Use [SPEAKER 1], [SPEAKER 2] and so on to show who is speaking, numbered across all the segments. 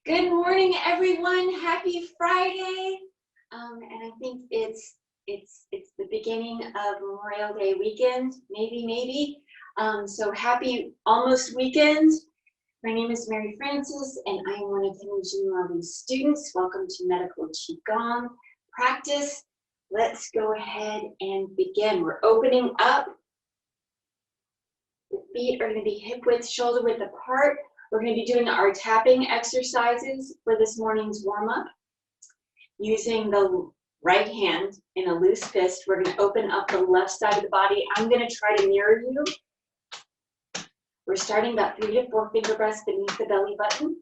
[SPEAKER 1] Good morning, everyone. Happy Friday. And I think it's the beginning of Memorial Day weekend, maybe. So happy almost weekend. My name is Mary Frances, and I am one of Henry Jean Marvin's students. Welcome to Medical Qigong practice. Let's go ahead and begin. We're opening up. The feet are going to be hip width, shoulder width apart. We're going to be doing our tapping exercises for this morning's warm-up. Using the right hand in a loose fist, we're going to open up the left side of the body. I'm going to try to mirror you. We're starting about 3 to 4 finger breaths beneath the belly button.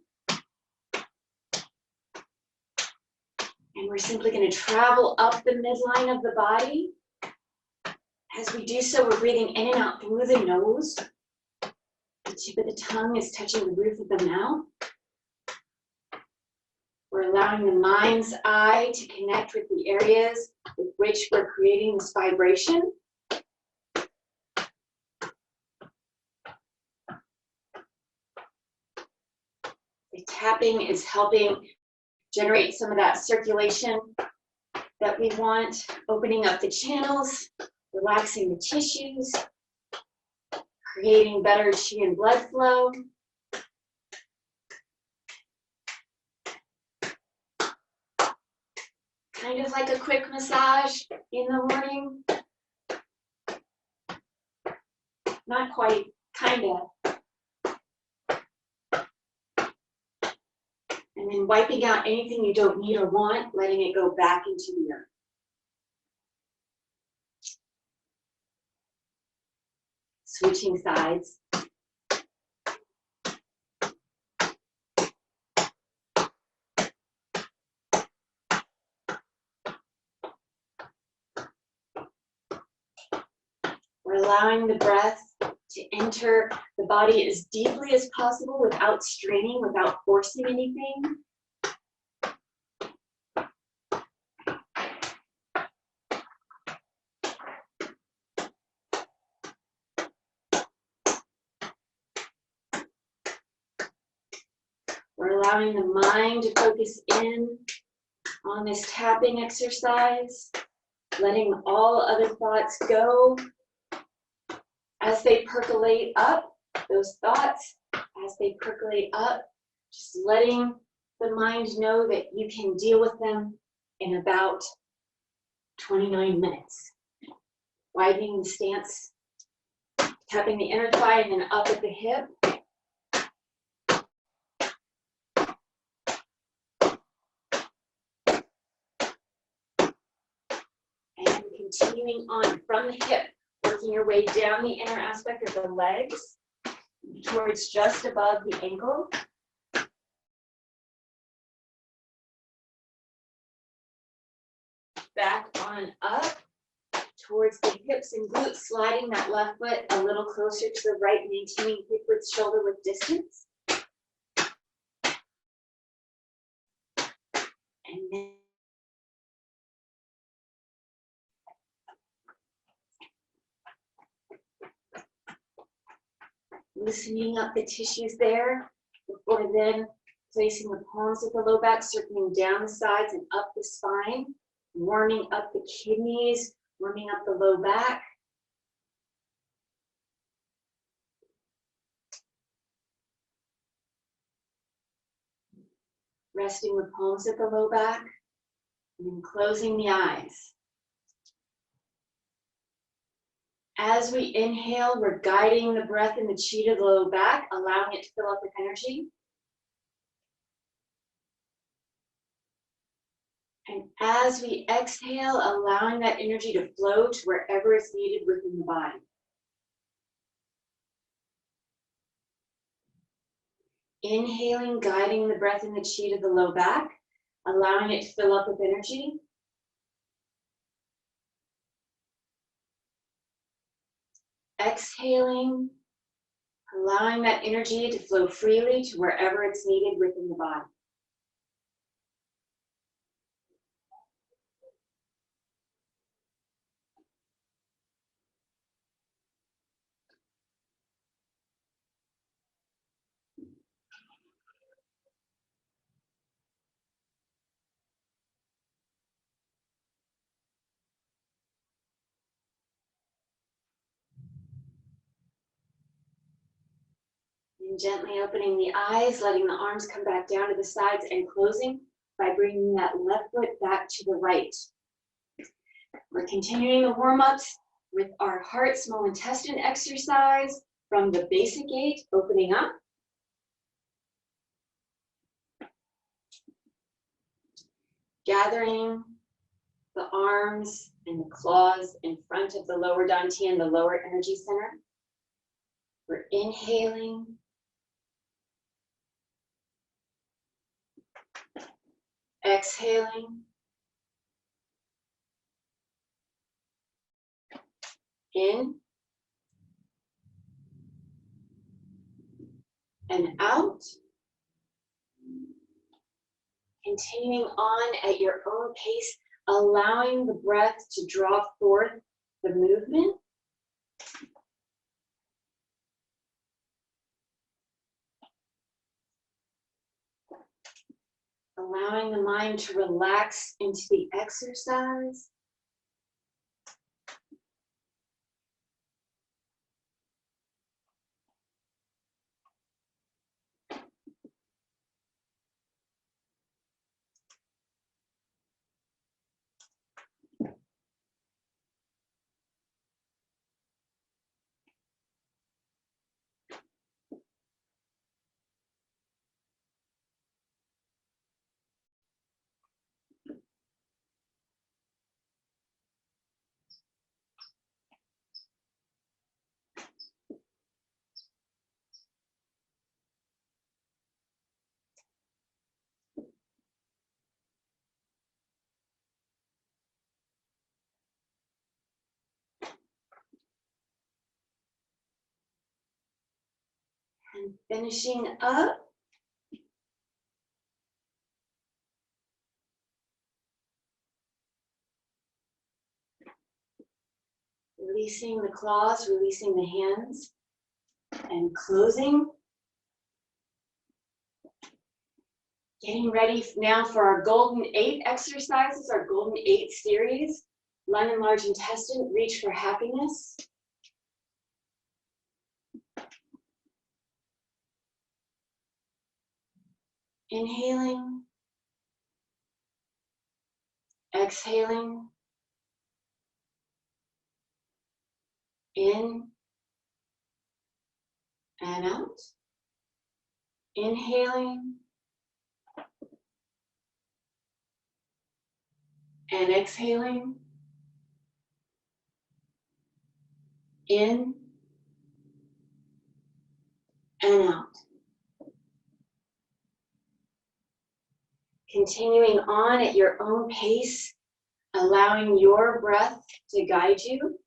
[SPEAKER 1] And we're simply going to travel up the midline of the body. As we do so, we're breathing in and out through the nose. The tip of the tongue is touching the roof of the mouth. We're allowing the mind's eye to connect with the areas with which we're creating this vibration. The tapping is helping generate some of that circulation that we want, opening up the channels, relaxing the tissues, creating better qi and blood flow. Kind of like a quick massage in the morning. Not quite, kind of. And then wiping out anything you don't need or want, letting it go back into the earth. Switching sides. We're allowing the breath to enter the body as deeply as possible without straining, without forcing anything. We're allowing the mind to focus in on this tapping exercise, letting all other thoughts go as they percolate up, those thoughts, as they percolate up, just letting the mind know that you can deal with them in about 29 minutes. Widening the stance, tapping the inner thigh and then up at the hip. And continuing on from the hip, working your way down the inner aspect of the legs towards just above the ankle. Back on up towards the hips and glutes, sliding that left foot a little closer to the right, maintaining hip width, shoulder width distance. And then loosening up the tissues there before then placing the palms of the low back, circling down the sides and up the spine, warming up the kidneys, warming up the low back. Resting the palms at the low back and then closing the eyes. As we inhale, we're guiding the breath in the qi to the low back, allowing it to fill up with energy. And as we exhale, allowing that energy to flow to wherever it's needed within the body. Inhaling, guiding the breath in the qi to the low back, allowing it to fill up with energy. Exhaling, allowing that energy to flow freely to wherever it's needed within the body. And gently opening the eyes, letting the arms come back down to the sides and closing by bringing that left foot back to the right. We're continuing the warm-ups with our heart small intestine exercise from the basic 8, opening up. Gathering the arms and the claws in front of the lower dantian, the lower energy center. We're inhaling. Exhaling. In. And out. Continuing on at your own pace, allowing the breath to draw forth the movement. Allowing the mind to relax into the exercise. And finishing up. Releasing the claws, releasing the hands, and closing. Getting ready now for our Golden 8 exercises, our Golden 8 series. Lung and large intestine, reach for happiness. Inhaling. Exhaling. In and out. Inhaling. And exhaling. In and out. Continuing on at your own pace, allowing your breath to guide you.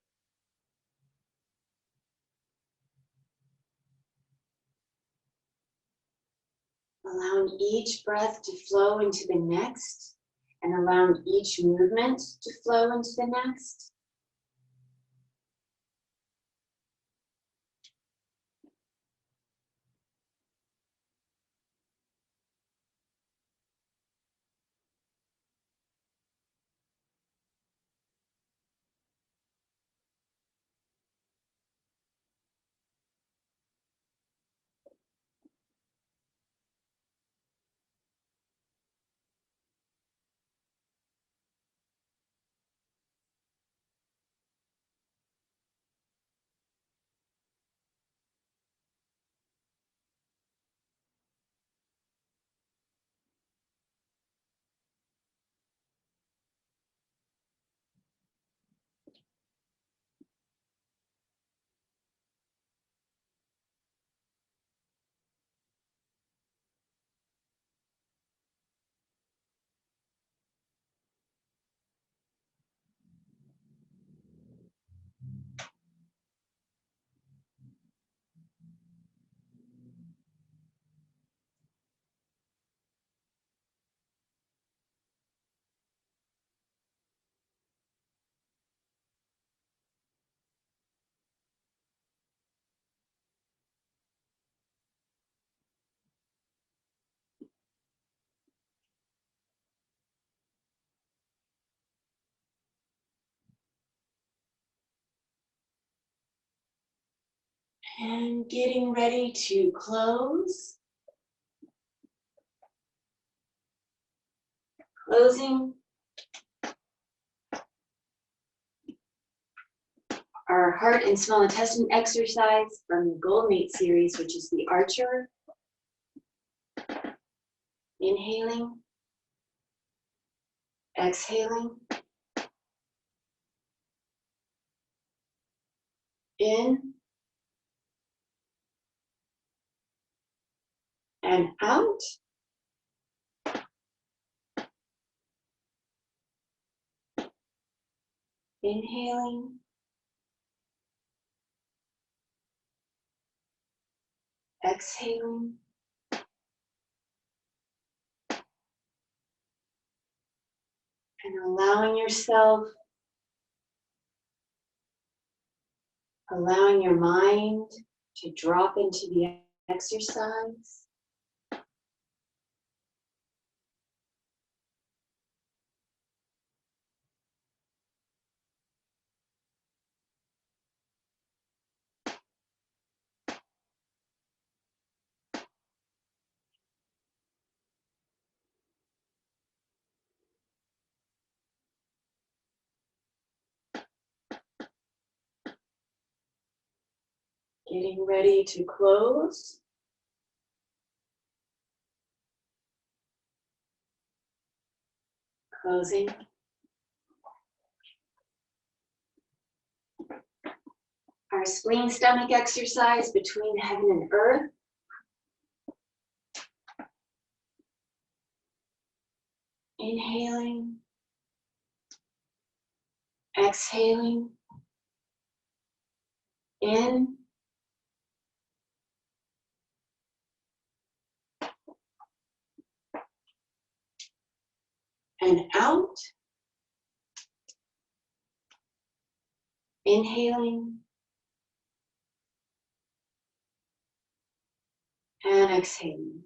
[SPEAKER 1] Allowing each breath to flow into the next, and allowing each movement to flow into the next. And getting ready to close. Closing our heart and small intestine exercise from the Golden Eight series, which is the Archer. Inhaling, exhaling, in and out. Inhaling, exhaling, and allowing yourself, allowing your mind to drop into the exercise. Getting ready to close. Closing. Our spleen stomach exercise between heaven and earth. Inhaling, exhaling, in, and out. Inhaling, and exhaling.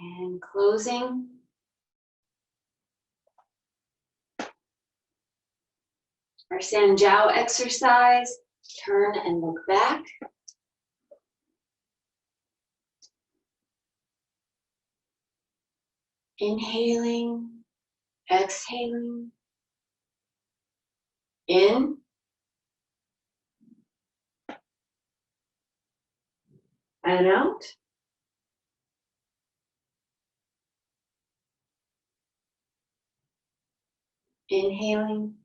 [SPEAKER 1] And closing. Our Sanjiao exercise. Turn and look back. Inhaling, exhaling, in, and out. Inhaling,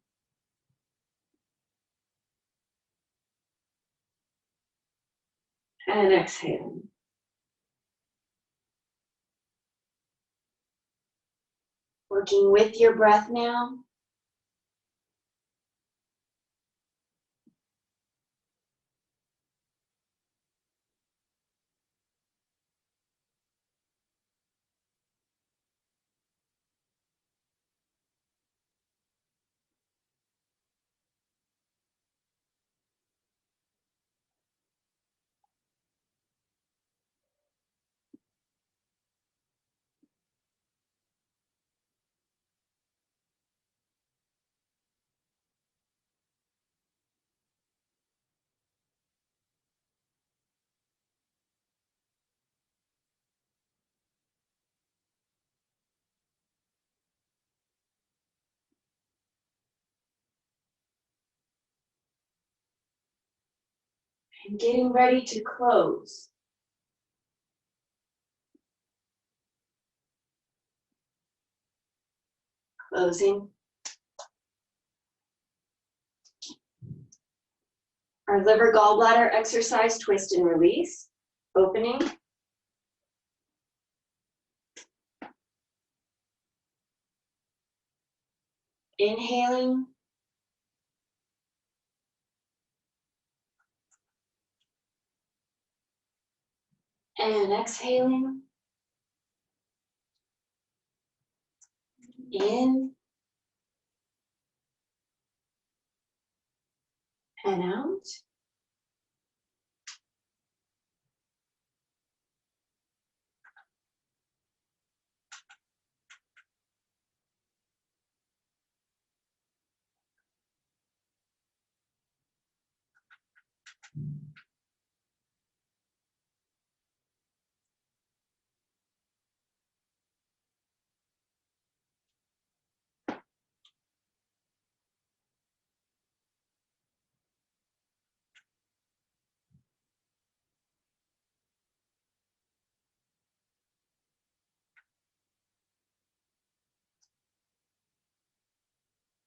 [SPEAKER 1] and exhaling. Working with your breath now. And getting ready to close. Closing. Our liver gallbladder exercise, twist and release. Opening. Inhaling. And exhaling. In. And out.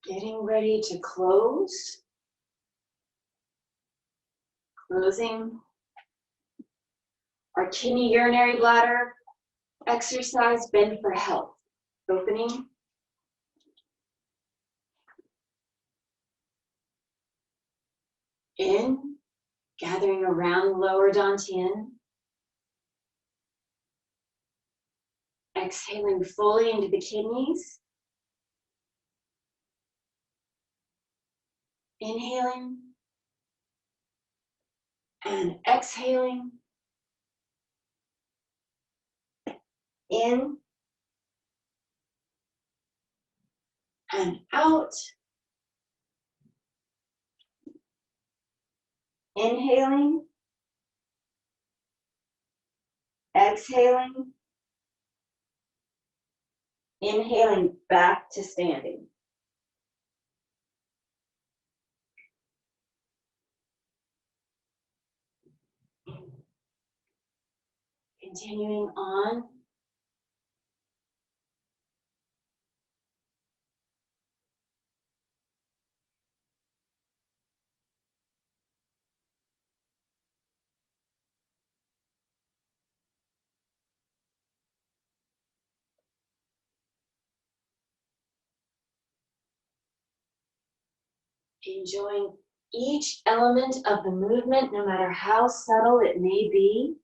[SPEAKER 1] Getting ready to close. Closing. Our kidney urinary bladder exercise, bend for health. Opening. In, gathering around the lower dantian. Exhaling fully into the kidneys. Inhaling. And exhaling. In. And out. Inhaling. Exhaling. Inhaling back to standing. Continuing on. Enjoying each element of the movement, no matter how subtle it may be.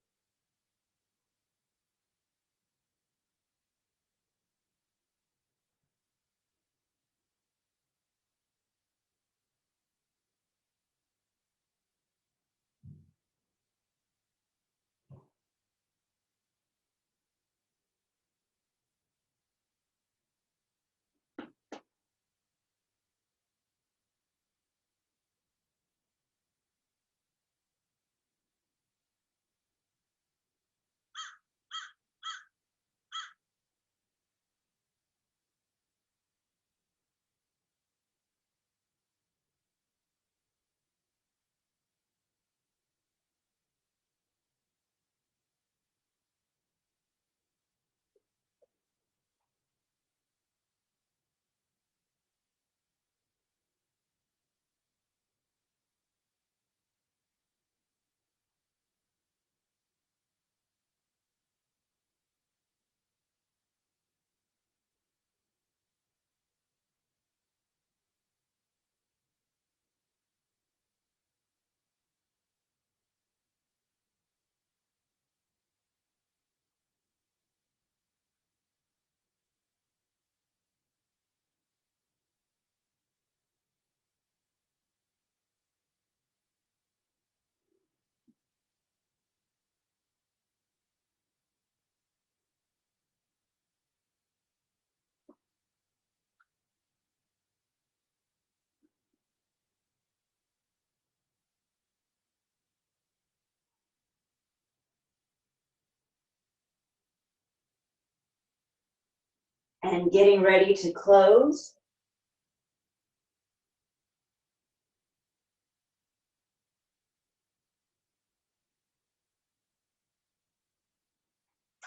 [SPEAKER 1] And getting ready to close.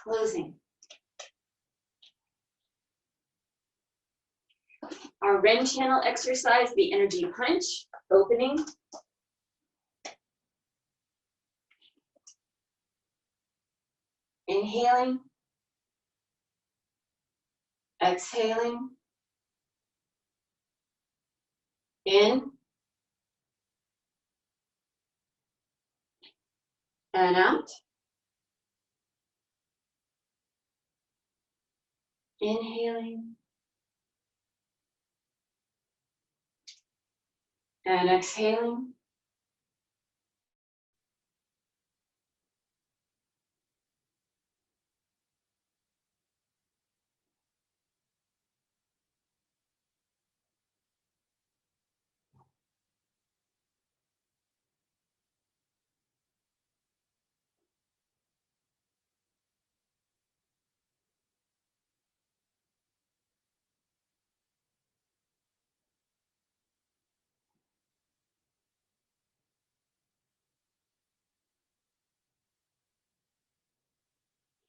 [SPEAKER 1] closing. Our Ren channel exercise, the energy punch, opening. Inhaling. Exhaling. In. And out. Inhaling. And exhaling.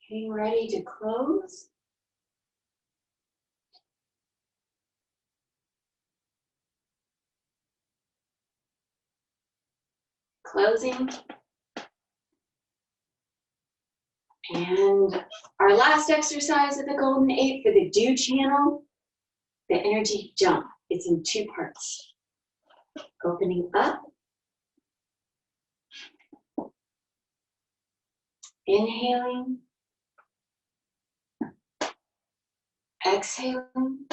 [SPEAKER 1] Getting ready to close. Closing. And our last exercise of the Golden Eight for the Do channel, the energy jump. It's in 2 parts. Opening up. Inhaling. Exhaling.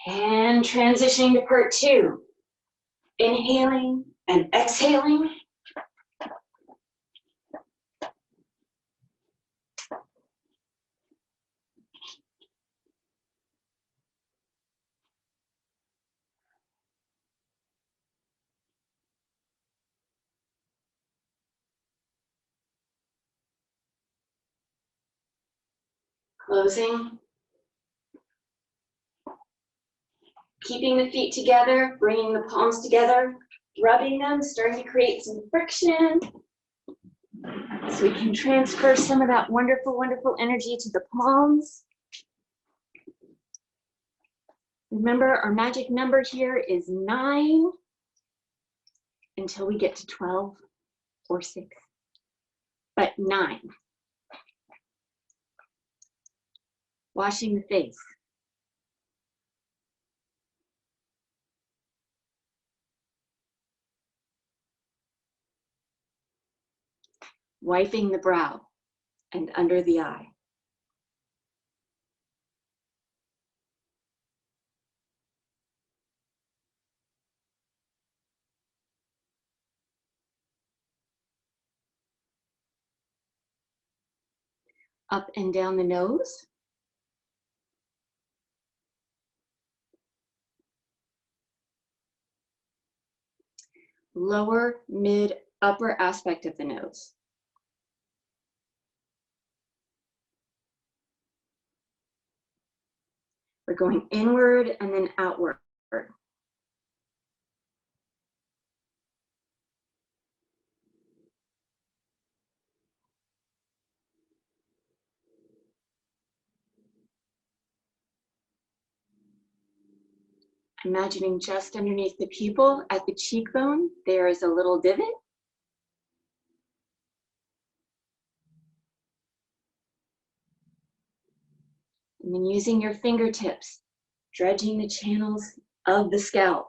[SPEAKER 1] And transitioning to part 2. Inhaling and exhaling. Closing. Keeping the feet together, bringing the palms together, rubbing them, starting to create some friction. So we can transfer some of that wonderful, wonderful energy to the palms. Remember, our magic number here is 9 until we get to 12 or 6, but 9. Washing the face. Wiping the brow and under the eye. Up and down the nose. Lower, mid, upper aspect of the nose. We're going inward and then outward. Imagining just underneath the pupil at the cheekbone, there is a little divot. And then using your fingertips, dredging the channels of the scalp.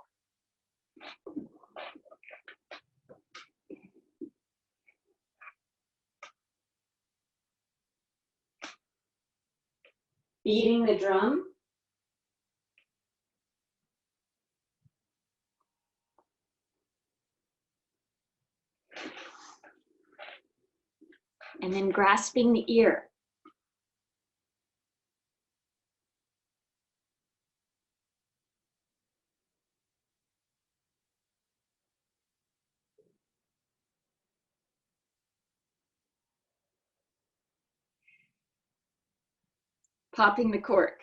[SPEAKER 1] Beating the drum. And then grasping the ear. Popping the cork.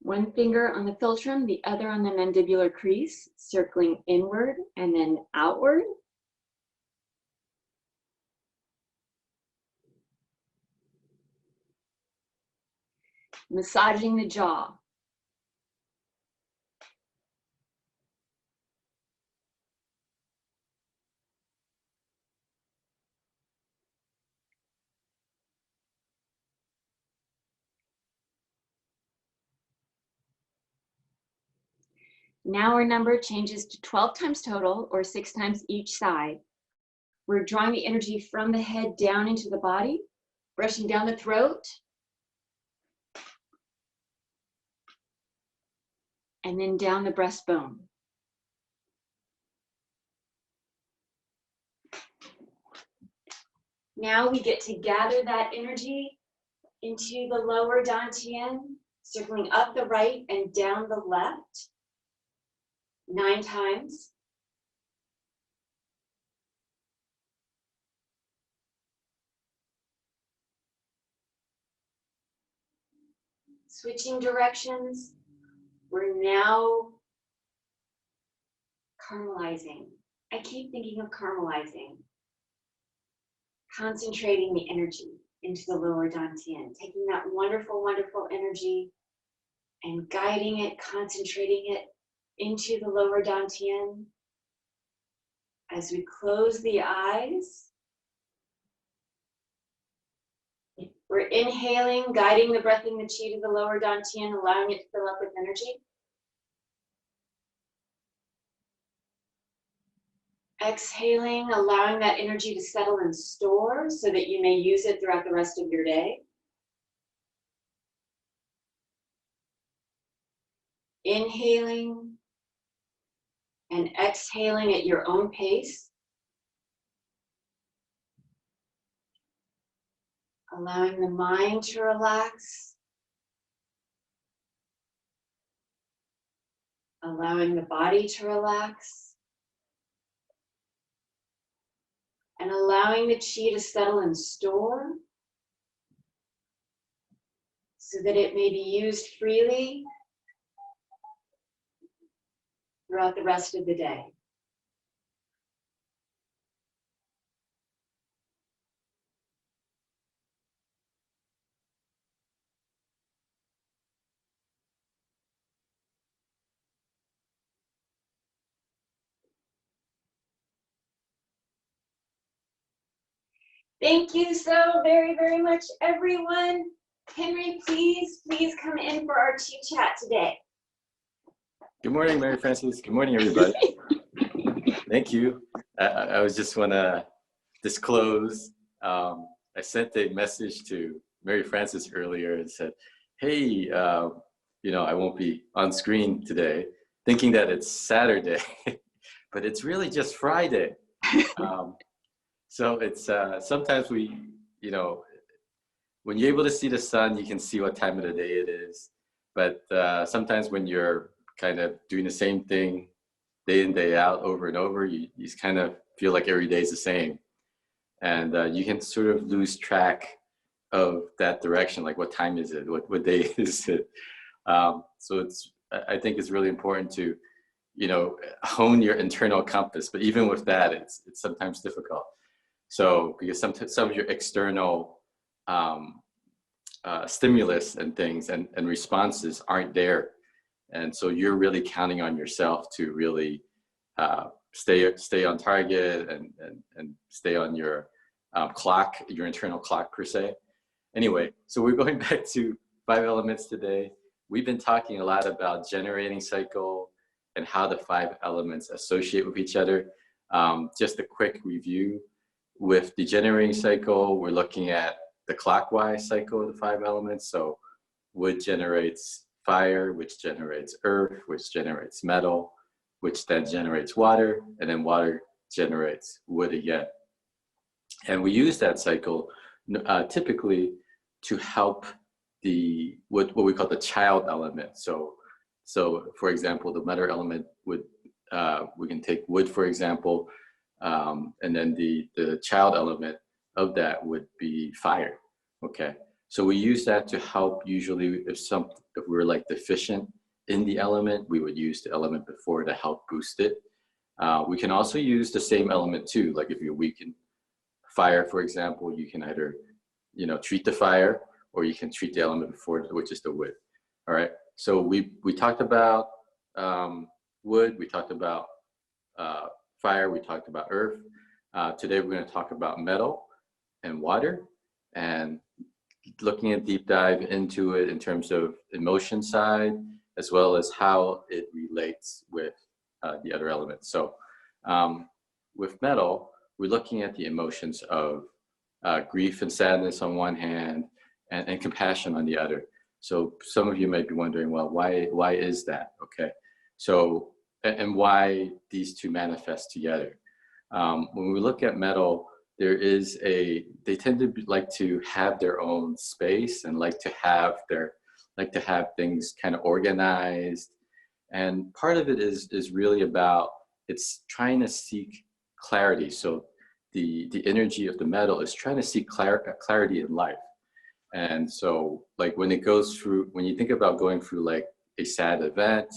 [SPEAKER 1] One finger on the philtrum, the other on the mandibular crease, circling inward and then outward. Massaging the jaw. Now our number changes to 12 times total, or 6 times each side. We're drawing the energy from the head down into the body, brushing down the throat, and then down the breastbone. Now we get to gather that energy into the lower dantian, circling up the right and down the left, 9 times. Switching directions, we're now caramelizing. I keep thinking of caramelizing. Concentrating the energy into the lower dantian, taking that wonderful, wonderful energy and guiding it, concentrating it into the lower dantian. As we close the eyes, we're inhaling, guiding the breath in the chi to the lower dantian, allowing it to fill up with energy. Exhaling, allowing that energy to settle and store so that you may use it throughout the rest of your day. Inhaling and exhaling at your own pace. Allowing the mind to relax. Allowing the body to relax. And allowing the chi to settle and store so that it may be used freely throughout the rest of the day. Thank you so very, very much, everyone. Henry, please come in for our Chi Chat today.
[SPEAKER 2] Good morning, Mary Frances. Good morning, everybody. Thank you. I was just want to disclose, I sent a message to Mary Frances earlier and said, hey, you know, I won't be on screen today, thinking that it's Saturday, but it's really just Friday. So it's sometimes we, you know, when you're able to see the sun, you can see what time of the day it is. But sometimes when you're kind of doing the same thing day in, day out, over and over, you just kind of feel like every day is the same. And you can sort of lose track of that direction, like what time is it, what day is it. So I think it's really important to, you know, hone your internal compass. But even with that, it's sometimes difficult. So because some of your external stimulus and things and responses aren't there. And so you're really counting on yourself to really stay on target and stay on your clock, your internal clock per se. Anyway, so we're going back to 5 elements today. We've been talking a lot about generating cycle and how the 5 elements associate with each other. Just a quick review. With the generating cycle, we're looking at the clockwise cycle of the 5 elements. So wood generates fire, which generates earth, which generates metal, which then generates water, and then water generates wood again. And we use that cycle typically to help what we call the child element. So for example, the metal element would we can take wood, for example, and then the child element of that would be fire. Okay, so we use that to help. Usually, if we're like deficient in the element, we would use the element before to help boost it. We can also use the same element too. Like if you're weak in fire, for example, you can either, treat the fire, or you can treat the element before, which is the wood. All right. So we talked about wood. We talked about fire. We talked about earth. Today we're going to talk about metal and water, and looking at deep dive into it in terms of emotion side, as well as how it relates with the other elements. So with metal, we're looking at the emotions of grief and sadness on one hand, and compassion on the other. So some of you might be wondering, well, why is that? Okay, so and why these two manifest together. When we look at metal, they tend to like to have their own space and like to have things kind of organized. And part of it is really about, it's trying to seek clarity. So the energy of the metal is trying to seek clarity in life. And so like when you think about going through like a sad event,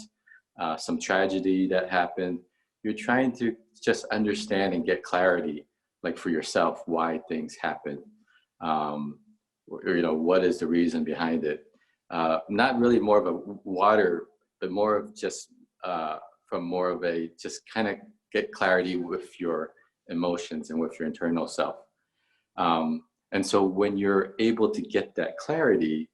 [SPEAKER 2] some tragedy that happened, you're trying to just understand and get clarity, like for yourself, why things happen, or what is the reason behind it. Not really more of a water, but more of just from more of a just kind of get clarity with your emotions and with your internal self. And so when you're able to get that clarity,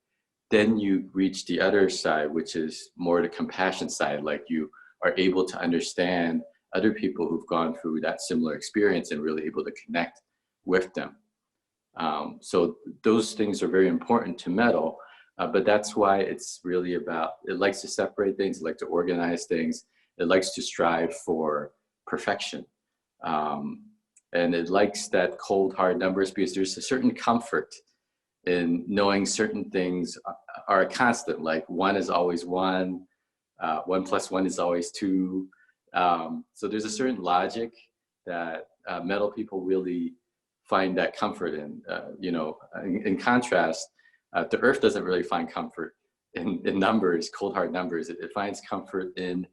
[SPEAKER 2] then you reach the other side, which is more the compassion side. Like you are able to understand other people who've gone through that similar experience and really able to connect with them. So those things are very important to metal, but that's why it's really about, it likes to separate things, it likes to organize things, it likes to strive for perfection. And it likes that cold, hard numbers because there's a certain comfort in knowing certain things are a constant, like 1 is always 1, 1 + 1 is always 2. So there's a certain logic that metal people really find that comfort in. In contrast, the earth doesn't really find comfort in numbers, cold, hard numbers. It finds comfort in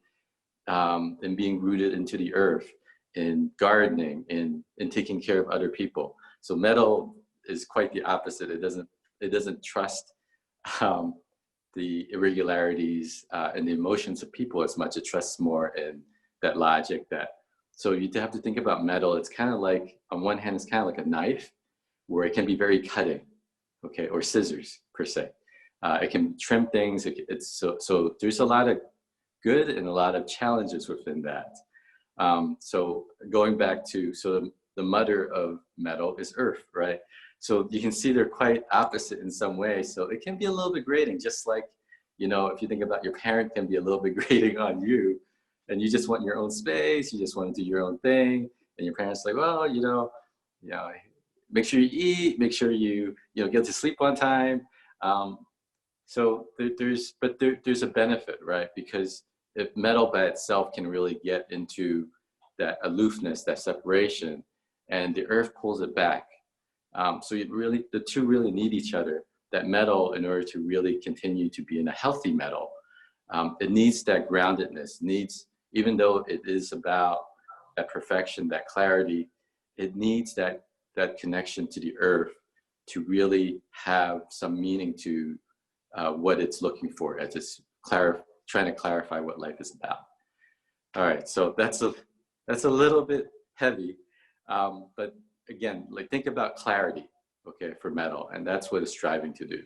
[SPEAKER 2] being rooted into the earth, in gardening, in taking care of other people. So metal is quite the opposite. It doesn't trust the irregularities and the emotions of people as much. It trusts more in that logic. So you have to think about metal. It's kind of like, on one hand, it's kind of like a knife, where it can be very cutting, okay, or scissors per se. It can trim things. So there's a lot of good and a lot of challenges within that. So going back to, the mother of metal is earth, right? So you can see they're quite opposite in some ways. So it can be a little bit grating, just like, if you think about your parent can be a little bit grating on you, and you just want your own space, you just want to do your own thing. And your parents like, well, make sure you eat, make sure you get to sleep on time. So there's a benefit, right? Because if metal by itself can really get into that aloofness, that separation, and the earth pulls it back. So the two really need each other. That metal, in order to really continue to be in a healthy metal, it needs that groundedness, even though it is about that perfection, that clarity, it needs that connection to the earth to really have some meaning to what it's looking for, as it's trying to clarify what life is about. All right, so that's a little bit heavy, but again, like think about clarity, okay, for metal, and that's what it's striving to do.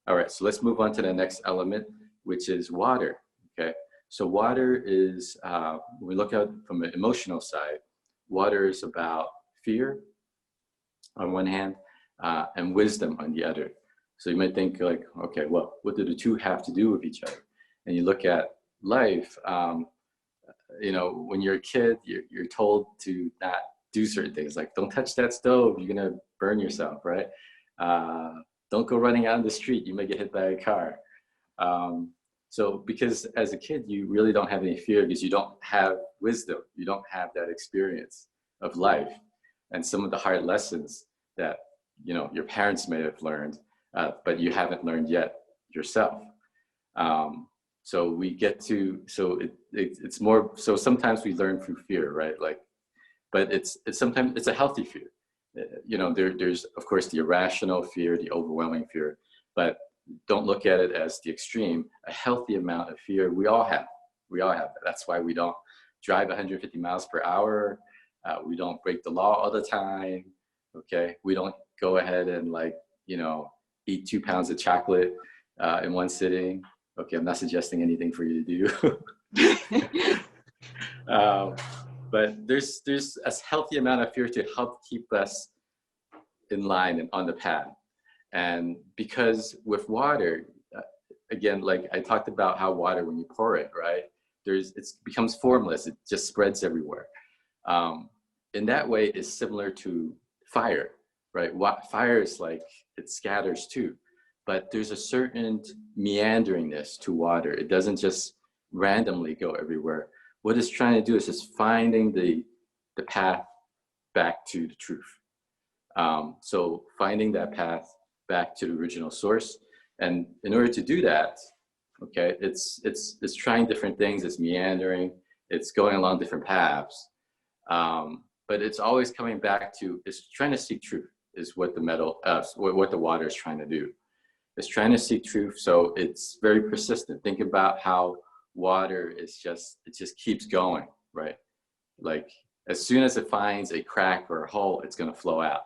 [SPEAKER 2] All right, so let's move on to the next element, which is water. Okay, so water is, when we look at it from an emotional side, water is about fear on one hand, and wisdom on the other. So you might think like, okay, well, what do the two have to do with each other? And you look at life, when you're a kid, you're told to not do certain things, like don't touch that stove, you're gonna burn yourself, right? Don't go running out in the street, you may get hit by a car. So because as a kid, you really don't have any fear because you don't have wisdom. You don't have that experience of life and some of the hard lessons that, you know, your parents may have learned, but you haven't learned yet yourself. So we get to, so it's more, so sometimes we learn through fear, right? Like, but it's sometimes it's a healthy fear. You know, there's of course the irrational fear, the overwhelming fear, but don't look at it as the extreme. A healthy amount of fear, we all have that. That's why we don't drive 150 miles per hour. We don't break the law all the time. Okay, we don't go ahead and, like, you know, eat 2 pounds of chocolate in one sitting. Okay, I'm not suggesting anything for you to do. But there's a healthy amount of fear to help keep us in line and on the path. And because with water, again, like I talked about how water, when you pour it, right, it becomes formless. It just spreads everywhere. In that way, it's similar to fire, right? Fire is like, it scatters too, but there's a certain meanderingness to water. It doesn't just randomly go everywhere. What it's trying to do is just finding the path back to the truth. So finding that path back to the original source. And in order to do that, okay, it's trying different things, it's meandering, it's going along different paths. But it's always coming back to, it's trying to seek truth, is what what the water is trying to do. It's trying to seek truth, so it's very persistent. Think about how water is it just keeps going, right? Like, as soon as it finds a crack or a hole, it's gonna flow out.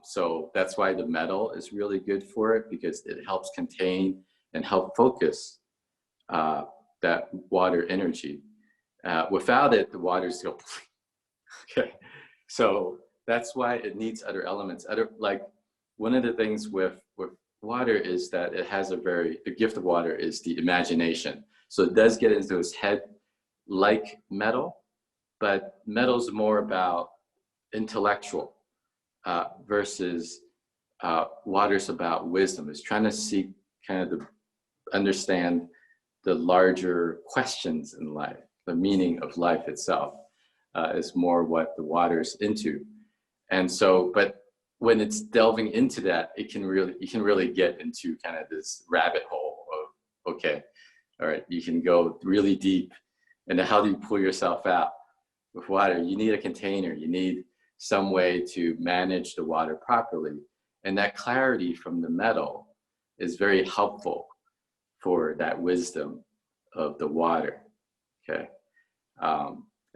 [SPEAKER 2] So that's why the metal is really good for it, because it helps contain and help focus that water energy. Without it, the water's going. Okay, so that's why it needs other elements. Like, one of the things with water is that it has the gift of water is the imagination. So it does get into its head like metal, but metal's more about intellectual versus water's about wisdom. It's trying to seek kind of understand the larger questions in life, the meaning of life itself. Is more what the water's into. And so, but when it's delving into that, you can really get into kind of this rabbit hole of, okay, all right, you can go really deep. And then how do you pull yourself out? With water, you need a container, you need some way to manage the water properly. And that clarity from the metal is very helpful for that wisdom of the water, okay?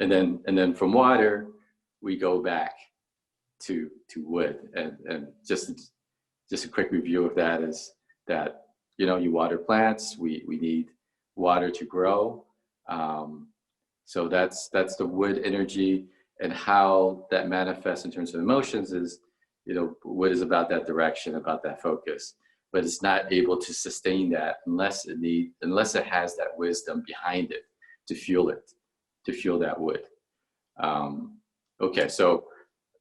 [SPEAKER 2] And then from water, we go back to wood. And just a quick review of that is that, you know, you water plants, we need water to grow. So that's the wood energy, and how that manifests in terms of emotions is, you know, wood is about that direction, about that focus, but it's not able to sustain that unless it has that wisdom behind it to fuel that wood. Okay, so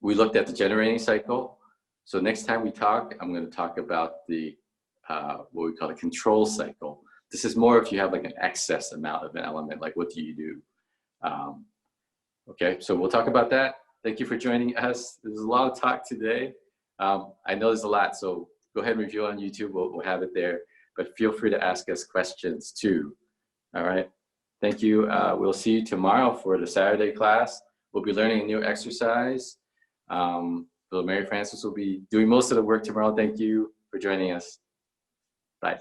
[SPEAKER 2] we looked at the generating cycle. So next time we talk, I'm going to talk about the what we call a control cycle. This is more if you have like an excess amount of an element, like what do you do? Okay, so we'll talk about that. Thank you for joining us. There's a lot of talk today. I know there's a lot, so go ahead and review on YouTube. We'll have it there, but feel free to ask us questions too. All right. Thank you. We'll see you tomorrow for the Saturday class. We'll be learning a new exercise. Mary Frances will be doing most of the work tomorrow. Thank you for joining us. Bye.